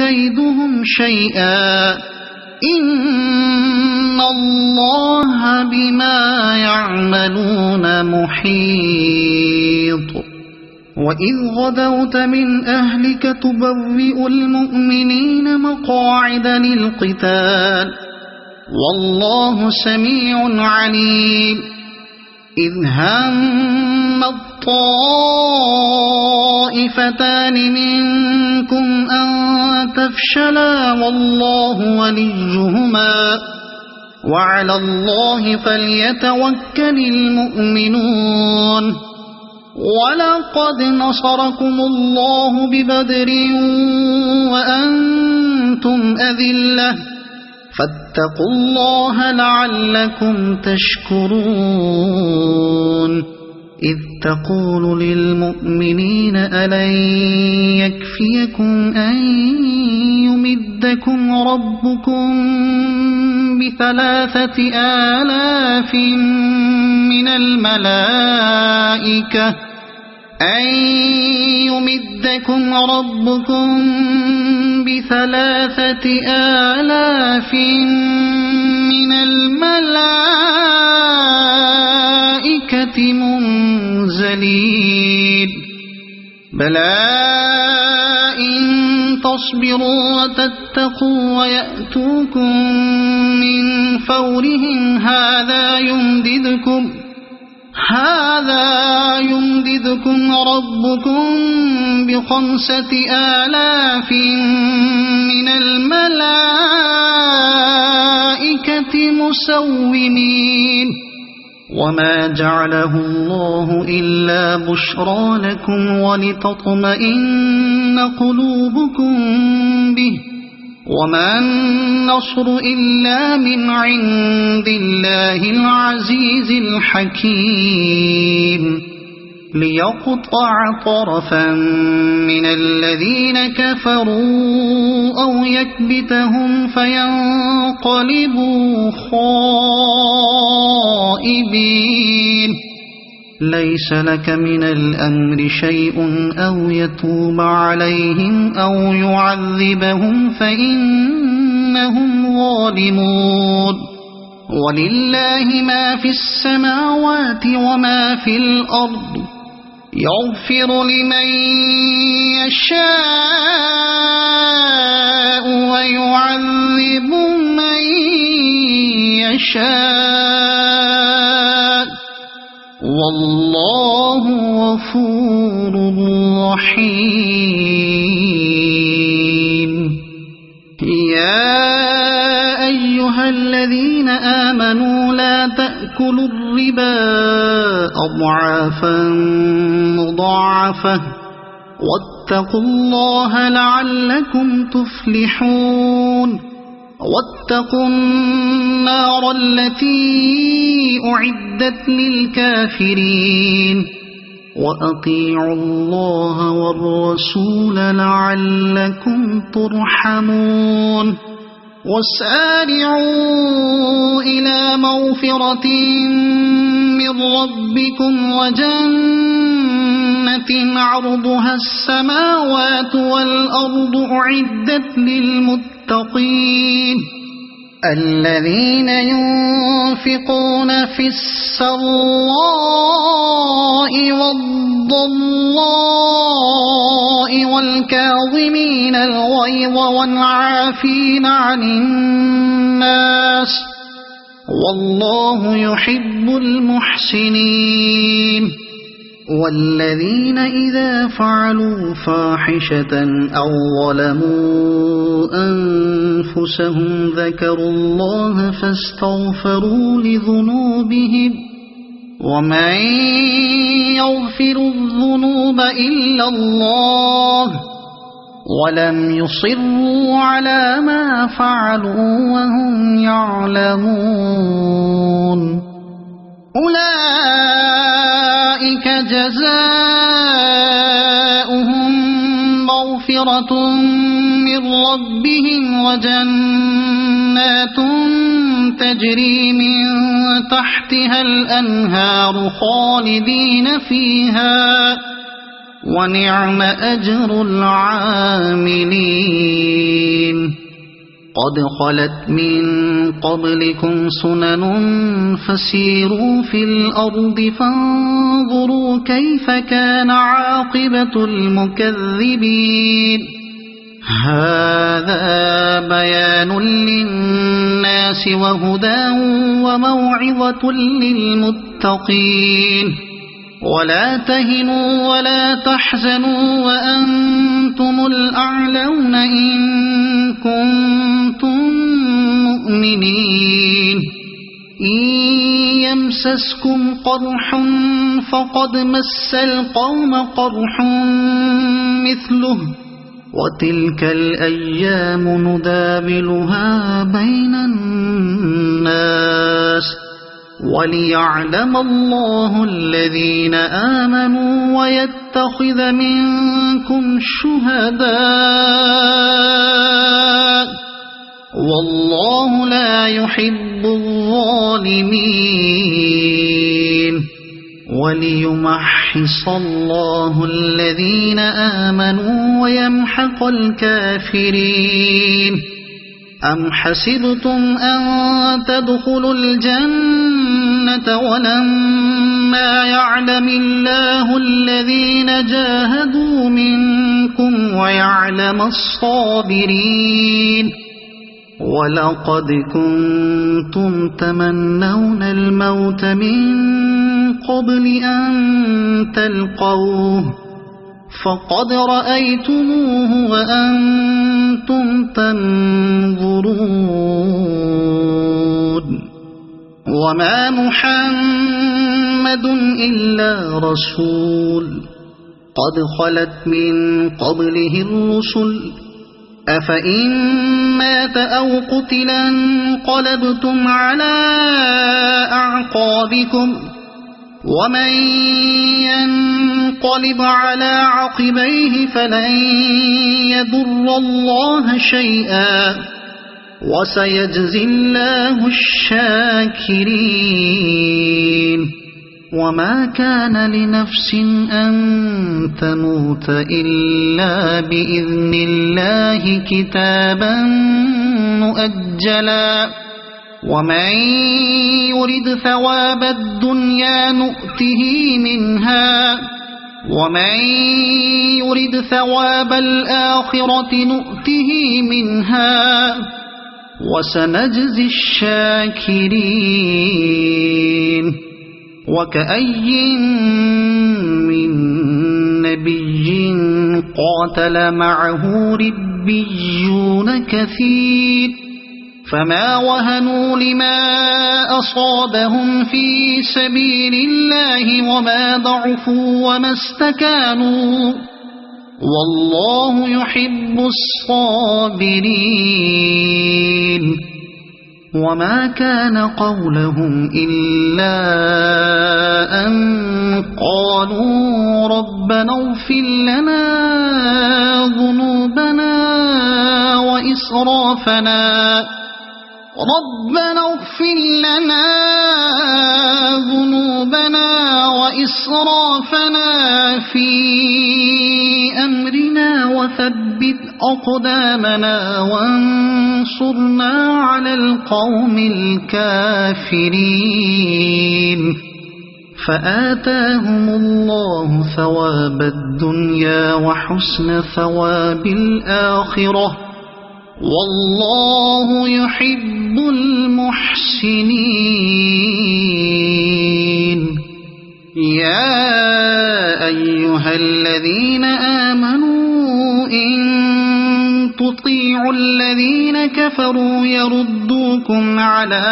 كيدهم شيئا إن الله بما يعملون محيط وإذ غدوت من أهلك تبوئ المؤمنين مقاعد للقتال والله سميع عليم إذ هم الطائفتان منكم أن تفشلا والله وليهما وعلى الله فليتوكل المؤمنون ولقد نصركم الله ببدر وأنتم أذلة فاتقوا الله لعلكم تشكرون إذ تقول للمؤمنين ألن يكفيكم أن يمدكم ربكم ب3,000 من الملائكة منزلين بلى إن تصبروا وتتقوا ويأتوكم من فورهم هذا يمددكم ربكم ب5,000 من الملائكة مسومين وما جعله الله إلا بشرى لكم ولتطمئن قلوبكم به وما النصر إلا من عند الله العزيز الحكيم ليقطع طرفا من الذين كفروا أو يكبتهم فينقلبوا خائبين ليس لك من الأمر شيء أو يتوب عليهم أو يعذبهم فإنهم ظالمون ولله ما في السماوات وما في الأرض يغفر لمن يشاء ويعذب من يشاء والله غفور رحيم يا أيها الذين آمنوا لا تأكلوا الربا أضعافا مضاعفة واتقوا الله لعلكم تفلحون واتقوا النار التي أعدت للكافرين وأطيعوا الله والرسول لعلكم ترحمون وسارعوا إلى مغفرة من ربكم وجنة عرضها السماوات والأرض أعدت للمتقين الذين ينفقون في السراء والضراء والكاظمين الغيظ والعافين عن الناس والله يحب المحسنين والذين إذا فعلوا فاحشة أو ظلموا أنفسهم ذكروا الله فاستغفروا لذنوبهم ومن يغفر الذنوب إلا الله ولم يصروا على ما فعلوا وهم يعلمون أولئك جزاؤهم مغفرة من ربهم وجنات تجري من تحتها الأنهار خالدين فيها ونعم أجر العاملين قد خلت من قبلكم سنن فسيروا في الأرض فانظروا كيف كان عاقبة المكذبين هذا بيان للناس وهدى وموعظة للمتقين ولا تهنوا ولا تحزنوا وأنتم الأعلون إن كنتم مؤمنين إن يمسسكم قرح فقد مس القوم قرح مثله وتلك الأيام نداولها بين الناس وليعلم الله الذين آمنوا ويتخذ منكم شهداء والله لا يحب الظالمين وليمحص الله الذين آمنوا ويمحق الكافرين أم حسبتم أن تدخلوا الجنة ولما يعلم الله الذين جاهدوا منكم ويعلم الصابرين ولقد كنتم تمنون الموت من قبل أن تلقوه فقد رأيتموه وأنتم تنظرون وما محمد إلا رسول قد خلت من قبله الرسل أفإن مات أو قتلا انقلبتم على أعقابكم ومن ينقلب على عقبيه فلن يضر الله شيئا وسيجزي الله الشاكرين وما كان لنفس أن تموت إلا بإذن الله كتابا مؤجلا ومن يرد ثواب الدنيا نؤته منها ومن يرد ثواب الآخرة نؤته منها وسنجزي الشاكرين وكأي من نبي قاتل معه ربيون كثير فما وهنوا لما أصابهم في سبيل الله وما ضعفوا وما استكانوا والله يحب الصابرين وما كان قولهم إلا أن قالوا ربنا اغفر لنا ذنوبنا وإسرافنا ربنا اغفر لنا ذنوبنا وإسرافنا في أمرنا وثبت أقدامنا وانصرنا على القوم الكافرين فآتاهم الله ثواب الدنيا وحسن ثواب الآخرة والله يحب المحسنين يا أيها الذين آمنوا إن تطيعوا الذين كفروا يردوكم على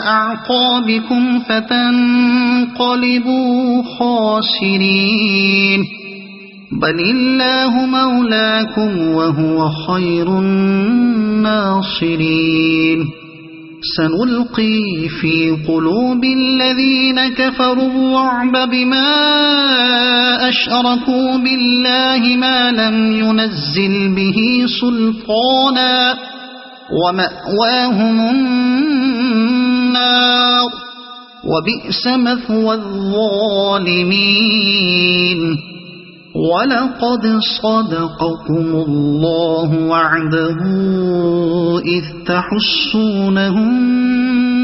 أعقابكم فتنقلبوا خاسرين بل الله مولاكم وهو خير الناصرين سنلقي في قلوب الذين كفروا الرعب بما أشركوا بالله ما لم ينزل به سلطانا ومأواهم النار وبئس مثوى الظالمين وَلَقَدْ صَدَقَكُمُ اللَّهُ وَعْدَهُ إِذْ تَحُسُّونَهُم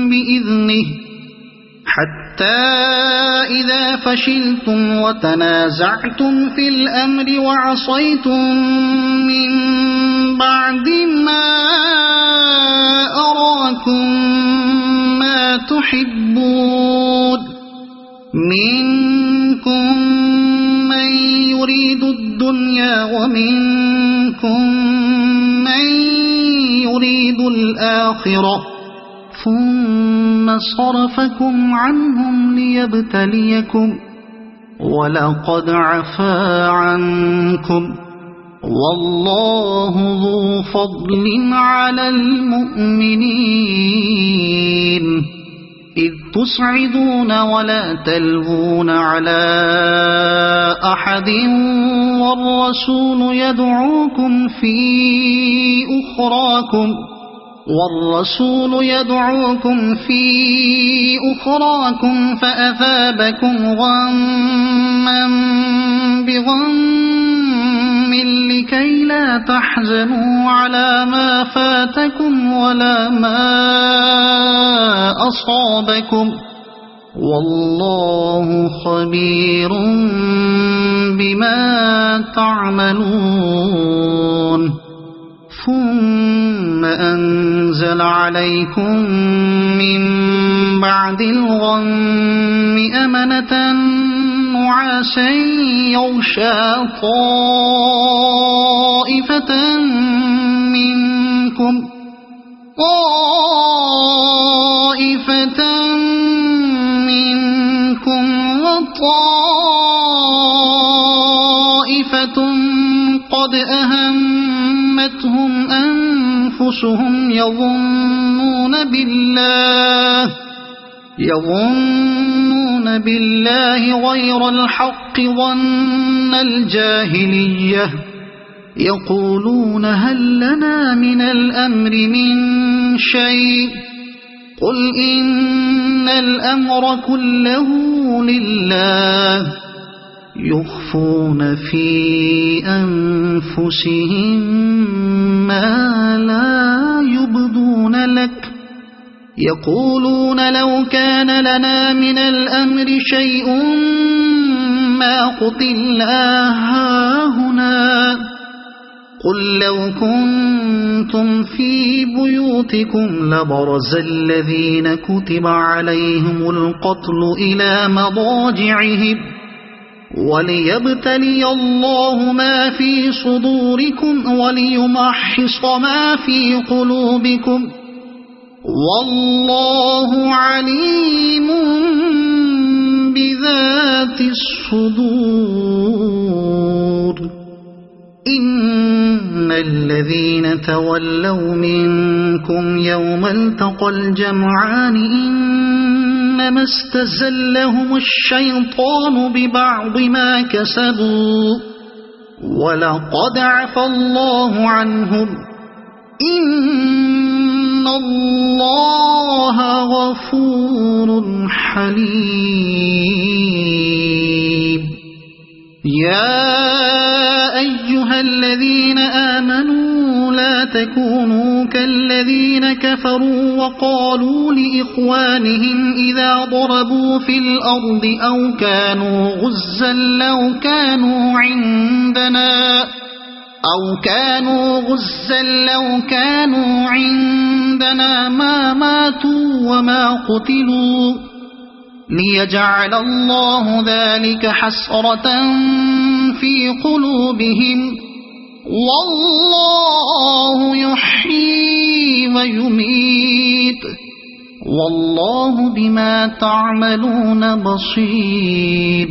بِإِذْنِهِ حَتَّى إِذَا فَشِلْتُمْ وَتَنَازَعْتُمْ فِي الْأَمْرِ وَعَصَيْتُم مِّن بَعْدِ مَا أَرَاكُم مَّا تُحِبُّونَ مِنكُم مَّن يُرِيدُ الدُّنْيَا وَمِنكُم مَّن يُرِيدُ الْآخِرَةَ ثُمَّ صَرَفَكُمْ عَنْهُمْ لِيَبْتَلِيَكُمْ وَلَقَدْ عَفَا عَنكُمْ وَاللَّهُ ذُو فَضْلٍ عَلَى الْمُؤْمِنِينَ إِذْ تُصْعِدُونَ وَلَا تَلْوُونَ عَلَى أَحَدٍ وَالرَّسُولُ يَدْعُوكُمْ فِي أُخْرَاكُمْ فَأَثَابَكُمْ غَمًّا بِغَمٍّ لِكَيْ لَا تَحْزَنُوا عَلَى مَا فَاتَكُمْ وَلَا مَا أَصَابَكُمْ وَاللَّهُ خَبِيرٌ بِمَا تَعْمَلُونَ ثُمَّ أَنزَلَ عَلَيْكُم مِّن بَعْدِ الْغَمِّ أَمَنَةً نُّعَاسًا يَغْشَىٰ طَائِفَةً مِّنكُمْ وَطَائِفَةٌ قَدْ أَهَمَّتْهُمْ أَنفُسُهُمْ يظنون بالله غير الحق ظن الجاهلية يقولون هل لنا من الأمر من شيء قل إن الأمر كله لله يخفون في أنفسهم ما لا يبدون لك يقولون لو كان لنا من الأمر شيء ما قتلنا هاهنا قل لو كنتم في بيوتكم لبرز الذين كتب عليهم القتل إلى مضاجعهم وليبتلي الله ما في صدوركم وليمحص ما في قلوبكم والله عليم بذات الصدور إن الذين تولوا منكم يوم التقى الجمعان إنما استزلهم الشيطان ببعض ما كسبوا ولقد عفى الله عنهم إن الله غفور حليم يا أيها الذين آمنوا لا تكونوا كالذين كفروا وقالوا لإخوانهم إذا ضربوا في الأرض أو كانوا غزا لو كانوا عندنا ما ماتوا وما قتلوا ليجعل الله ذلك حسرة في قلوبهم والله يحيي ويميت والله بما تعملون بصير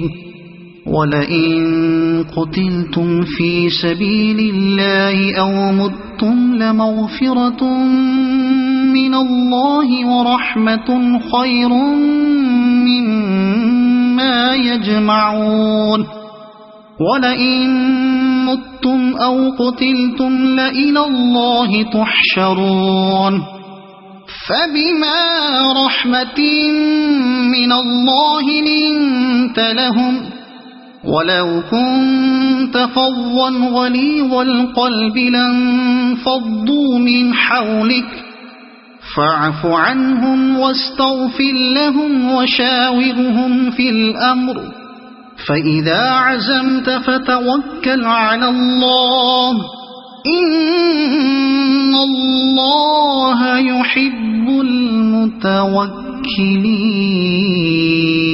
ولئن قتلتم في سبيل الله أو متم لمغفرة من الله ورحمة خير مما يجمعون ولئن متم أو قتلتم لإلى الله تحشرون فبما رحمة من الله لنت لهم وَلَوْ كُنْتَ فَظًّا غَلِيظَ الْقَلْبِ لَانفَضُّوا مِنْ حَوْلِكَ فَاعْفُ عَنْهُمْ وَاسْتَغْفِرْ لَهُمْ وَشَاوِرْهُمْ فِي الْأَمْرِ فَإِذَا عَزَمْتَ فَتَوَكَّلْ عَلَى اللَّهِ إِنَّ اللَّهَ يُحِبُّ الْمُتَوَكِّلِينَ.